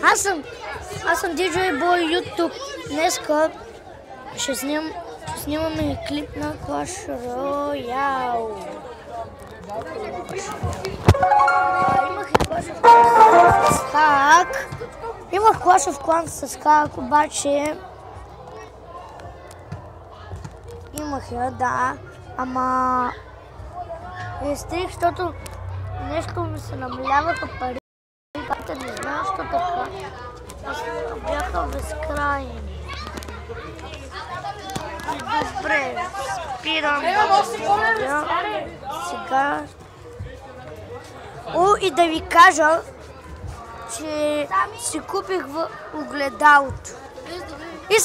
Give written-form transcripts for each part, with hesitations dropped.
Аз съм DJ Boy YouTube. Днеска ще снимаме клип на Clash Royale. Имах Clash of Clans с хак, обаче имах я, да, ама изтрих, защото нещо ми се намаляваха пари. Не знам, що така. Бяха безкрайни. Добре, спирам да сега. И да ви кажа, че си купих огледалото. И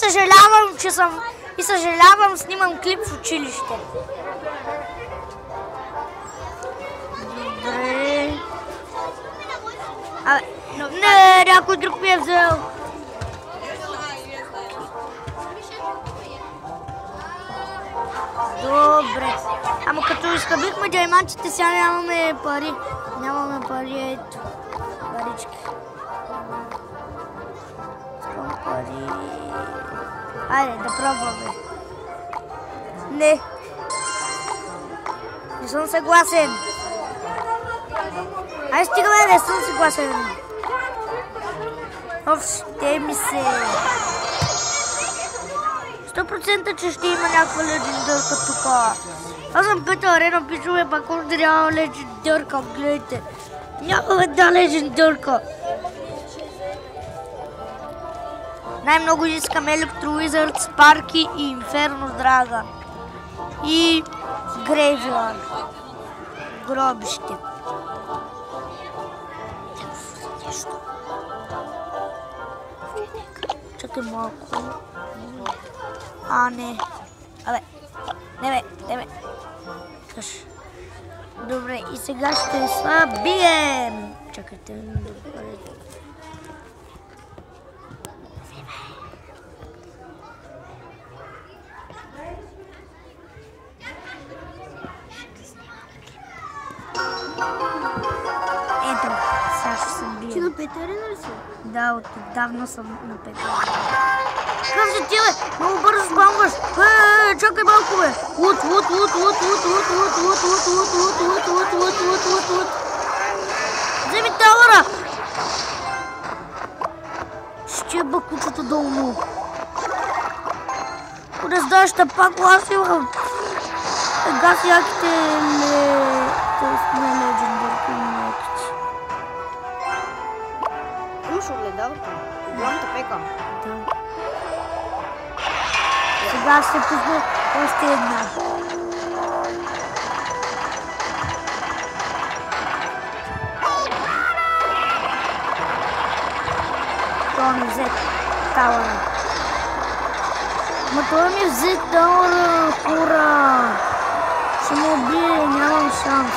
съжалявам, снимам клип в училище. Добре. Не, някой друг ми е взел. Добре. Ама като изхъбихме диамантите, сега нямаме пари. Нямаме пари, ето. Парички. Искам пари. Айде, да пробваме. Не. Не съм съгласен. Ай, стигаме, не съм съгласен. Ще ми се. 100% че ще има някаква легендарка тук. Аз съм пета арена, пичове, пак още няма легендарка, гледайте. Няма една легендарка. Най-много искам Electro Wizard, Sparky и Inferno Dragon. И Graveyard. Гробище. Чакай малко. Не. Абе. Не бе. Къш. Добре, и сега ще слабием. Чакайте. Добре. Ето, сега ще се бием. Ти на петър ли си? Да, отдавна съм на петър. Как се ти, бе? Много бързо спамваш. Чакай малко, бе. Лут. Вземи тауъра. Ще бък кучето долу. Куда сдаща пак, аз имам. Газ яките не легендарки някакви. Имаш огледалото? Голямата пека? Да. Сега ще пусна още една. Това ми взе тауъра. Ма това ми взе тауъра, хора. Ще му убие, нямам шанс.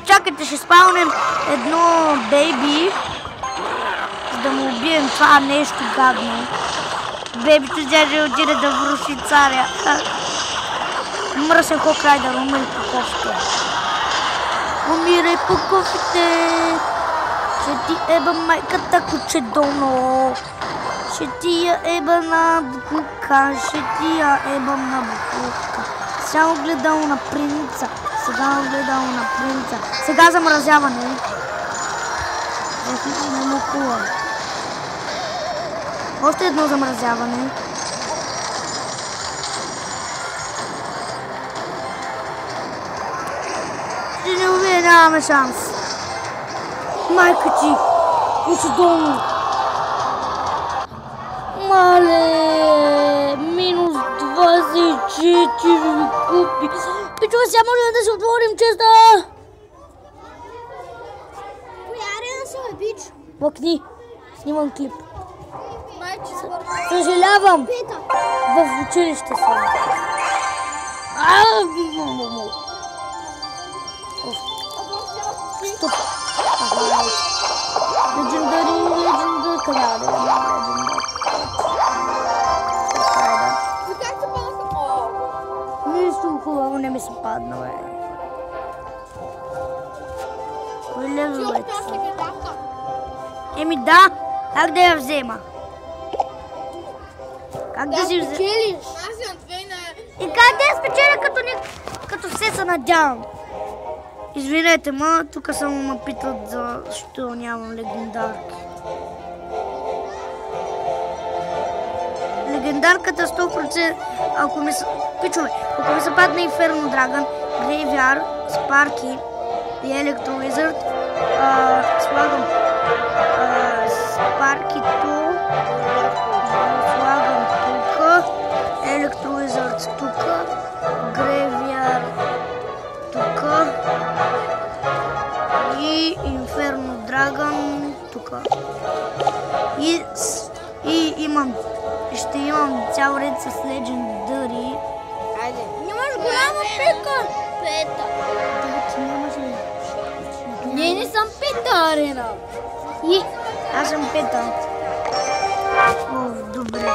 Чакайте, ще спаунем едно бейби, за да му убием това нещо гадно. Бейбито дядя отиде да вруши царя. Мръсен Хокрайдър, умири по кофите. Умирай по кофите. Ще ти еба майката, куче долно. Ще ти я еба на букука. Ще ти я еба на букука. Сега огледало на принца. Сега замразяване. Не му кула. Още едно замразяване. Ще не убие, нямаме шанс. Майка ти, куче долно. Мале, минус 24 ми купи. Пичува, сега може да си отворим честа. Коя арена си, бе, бич? Лъкни, снимам клип. Майче, съжалявам. В училище съм. тук. Легендари. Къде да видим легендари? Как се падаха? Нищо хубаво не ми се падна, бе. Кой левел е това? Еми да, как да я взема? Как да си взема? Аз имам две на... И как да я спечеля, като все се надявам? Извинете, тук само ме питат защо нямам легендарки. Легендарката 100%, ако ми се падне Инферно Драгън, Грейвяр, Спарки и Електровизърд, слагам Спаркито, слагам тук, Електровизърд тук, Грейвяр тук и Инферно Драгън тук. И ще имам цял ред с легендари. Айде. Нямаш голяма пика. Пета. Да, ти нямаш ли? Не съм пета, Арена. И аз съм пета. О, добре.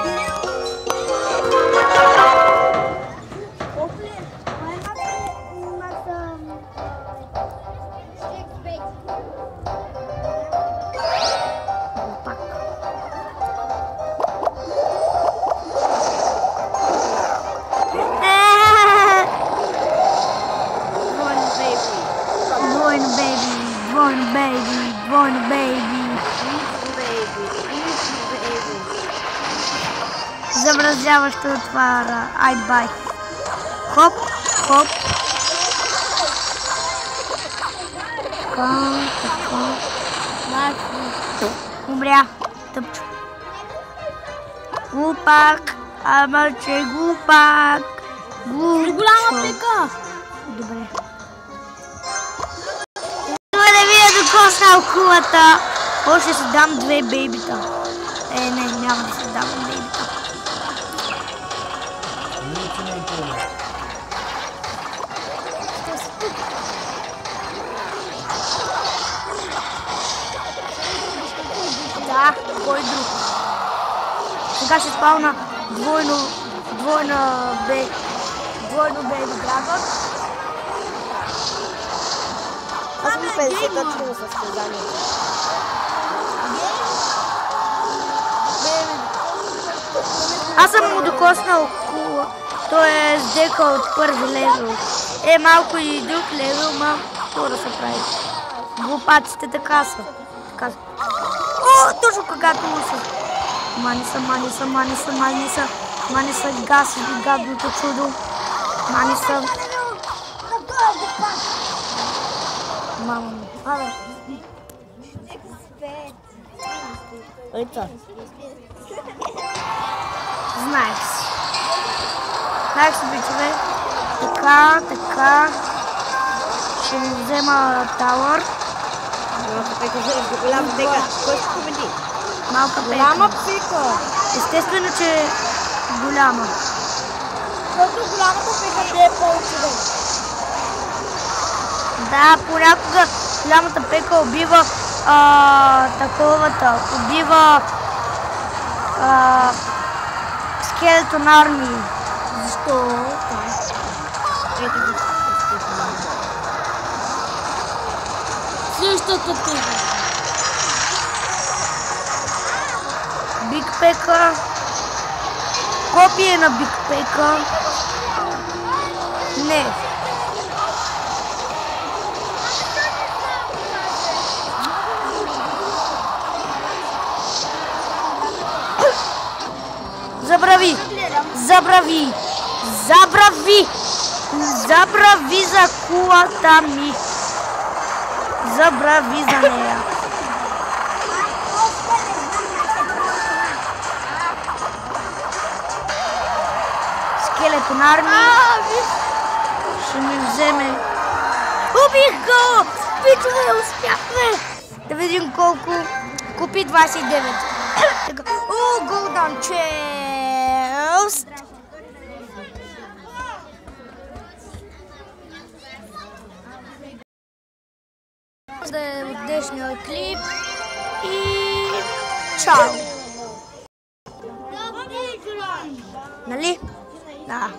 Замразяващо отвара. Айде, бай. Хоп, хоп. Така. Умря. Тъпчо. Глупак. Ама че глупак. Голяма пика. Добре. Това да видя докоснал кулата. Още си дам 2 бейбита. Не, няма да си дам бейбита. Да, кой друг? Сега ще спална двойно бейби драгон. Аз съм 50 точно на състезанието. Аз съм му докоснал кула. Той е с дека от първи левел. Малко и друг левел, какво да се прави? Глупаците така са. О, точно когато са. Мани са газ и гадното чудо. Мани са. Мама ми. Ето. Знаех си. Бичове. Така. Ще ми взема Тауър. Малка пека, голяма пека. Кой ще победи? Малка пека. Голяма пека. Естествено, че е голяма. Защото голямата пека те е по-учуден. Да, понякога голямата пека убива убива скелетон армии. Защо? Ето го. Същата пека. Биг Пека. Копие на Биг Пека. Не. Забрави за кулата ми. Забрави за нея. Скелетон армия. Ще ми вземе. Убих го! Бичове, успяхме! Да видим колко. Купи 29. О, Golden Chest! бъде от днешния клип и чао! Нали? Да.